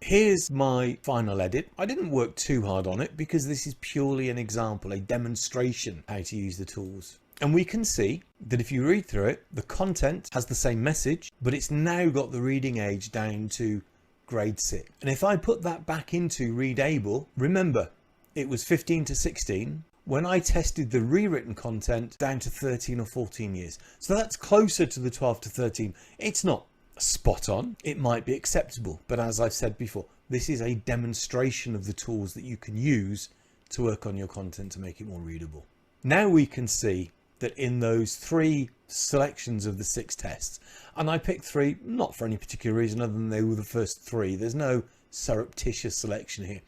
Here's my final edit. I didn't work too hard on it because this is purely an example, a demonstration how to use the tools. And we can see that if you read through it, the content has the same message, but it's now got the reading age down to grade 6. And if I put that back into readable, remember, it was 15 to 16 when I tested the rewritten content down to 13 or 14 years. So that's closer to the 12 to 13. It's not spot on. It might be acceptable. But as I've said before, this is a demonstration of the tools that you can use to work on your content to make it more readable. Now we can see that in those 3 selections of the 6 tests, and I picked 3 not for any particular reason other than they were the first 3. There's no surreptitious selection here.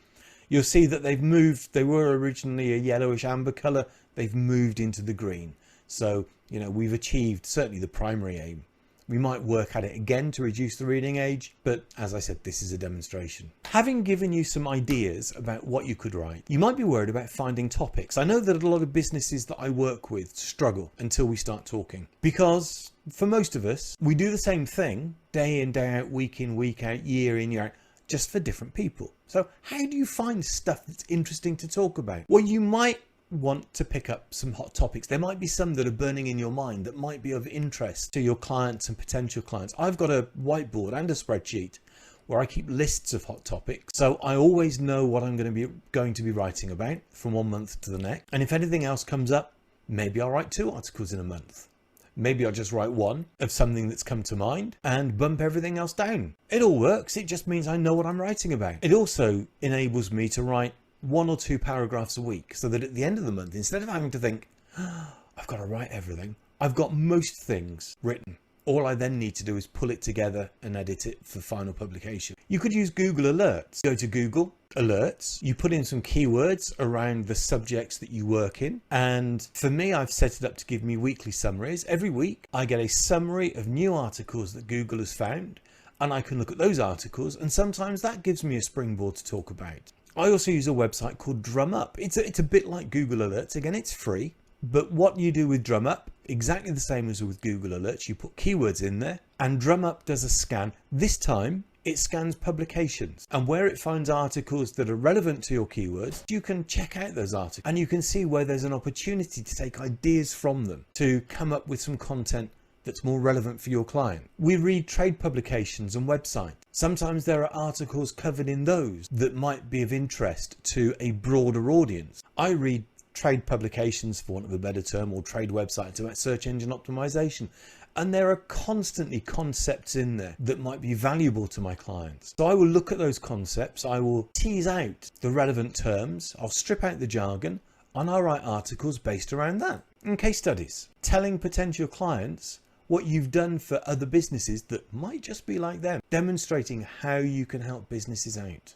You'll see that they've moved. They were originally a yellowish amber color. They've moved into the green. So, you know, we've achieved certainly the primary aim. We might work at it again to reduce the reading age, but as I said, this is a demonstration. Having given you some ideas about what you could write, you might be worried about finding topics. I know that a lot of businesses that I work with struggle until we start talking, because for most of us, we do the same thing day in, day out, week in, week out, year in, year out, just for different people. So how do you find stuff that's interesting to talk about? Well, you might want to pick up some hot topics. There might be some that are burning in your mind that might be of interest to your clients and potential clients. I've got a whiteboard and a spreadsheet where I keep lists of hot topics, so I always know what I'm going to be writing about from one month to the next. And if anything else comes up, maybe I'll write 2 articles in a month. Maybe I'll just write 1 of something that's come to mind and bump everything else down. It all works. It just means I know what I'm writing about. It also enables me to write 1 or 2 paragraphs a week, so that at the end of the month, instead of having to think, oh, I've got to write everything, I've got most things written. All I then need to do is pull it together and edit it for final publication. You could use Google Alerts. Go to Google Alerts, you put in some keywords around the subjects that you work in. And for me, I've set it up to give me weekly summaries. Every week, I get a summary of new articles that Google has found, and I can look at those articles, and sometimes that gives me a springboard to talk about. I also use a website called DrumUp. It's a bit like Google Alerts. Again, it's free. But what you do with DrumUp, exactly the same as with Google Alerts, you put keywords in there and DrumUp does a scan. This time it scans publications, and where it finds articles that are relevant to your keywords, you can check out those articles and you can see where there's an opportunity to take ideas from them to come up with some content that's more relevant for your client. We read trade publications and websites. Sometimes there are articles covered in those that might be of interest to a broader audience. I read trade publications, for want of a better term, or trade websites about search engine optimization. And there are constantly concepts in there that might be valuable to my clients. So I will look at those concepts, I will tease out the relevant terms, I'll strip out the jargon, and I'll write articles based around that. And case studies, telling potential clients what you've done for other businesses that might just be like them, demonstrating how you can help businesses out.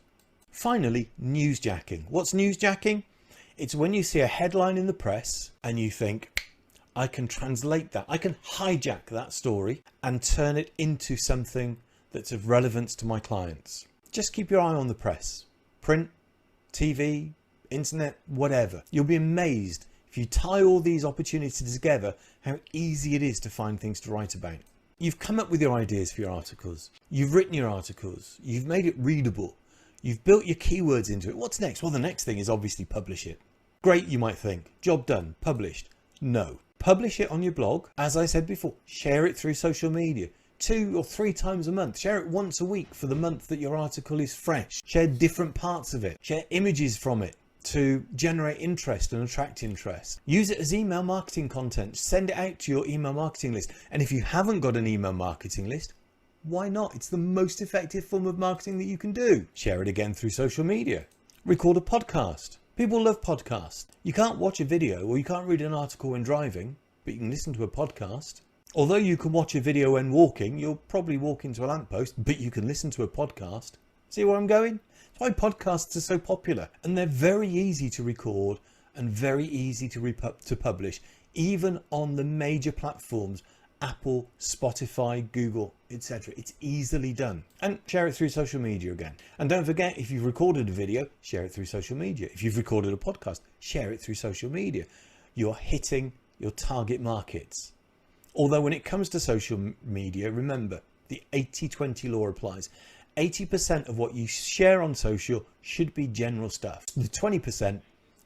Finally, newsjacking. What's newsjacking? It's when you see a headline in the press and you think, I can translate that, I can hijack that story and turn it into something that's of relevance to my clients. Just keep your eye on the press, print, TV, internet, whatever. You'll be amazed if you tie all these opportunities together, how easy it is to find things to write about. You've come up with your ideas for your articles. You've written your articles. You've made it readable. You've built your keywords into it. What's next? Well, the next thing is obviously publish it. Great, you might think. Job done. Published. No. Publish it on your blog. As I said before, share it through social media. 2 or 3 times a month. Share it once a week for the month that your article is fresh. Share different parts of it. Share images from it to generate interest and attract interest. Use it as email marketing content. Send it out to your email marketing list. And if you haven't got an email marketing list, why not? It's the most effective form of marketing that you can do. Share it again through social media. Record a podcast. People love podcasts. You can't watch a video or you can't read an article when driving, but you can listen to a podcast. Although you can watch a video when walking, you'll probably walk into a lamppost, but you can listen to a podcast. See where I'm going? That's why podcasts are so popular, and they're very easy to record and very easy to publish, even on the major platforms, Apple, Spotify, Google, etc. It's easily done. And share it through social media again. And don't forget, if you've recorded a video, share it through social media. If you've recorded a podcast, share it through social media. You're hitting your target markets. Although when it comes to social media, remember, the 80-20 law applies. 80% of what you share on social should be general stuff. The 20%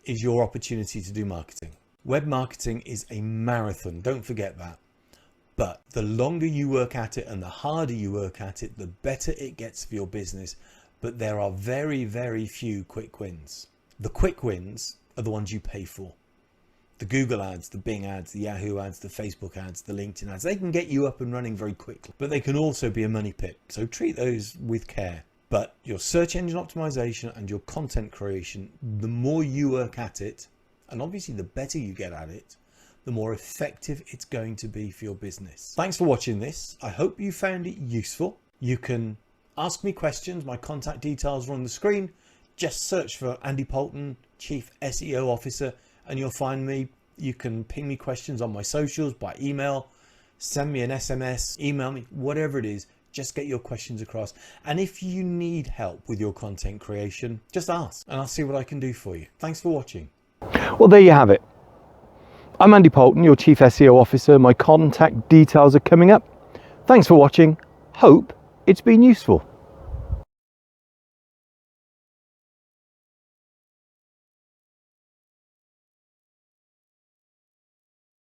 is your opportunity to do marketing. Web marketing is a marathon, don't forget that. But the longer you work at it and the harder you work at it, the better it gets for your business. But there are very, very few quick wins. The quick wins are the ones you pay for. The Google ads, the Bing ads, the Yahoo ads, the Facebook ads, the LinkedIn ads, they can get you up and running very quickly, but they can also be a money pit. So treat those with care. But your search engine optimization and your content creation, the more you work at it, and obviously the better you get at it, the more effective it's going to be for your business. Thanks for watching this. I hope you found it useful. You can ask me questions. My contact details are on the screen. Just search for Andy Poulton, Chief SEO Officer, and you'll find me. You can ping me questions on my socials, by email, send me an SMS, email me, whatever it is. Just get your questions across. And if you need help with your content creation, just ask and I'll see what I can do for you. Thanks for watching. Well, there you have it. I'm Andy Poulton, your Chief SEO Officer. My contact details are coming up. Thanks for watching. Hope it's been useful.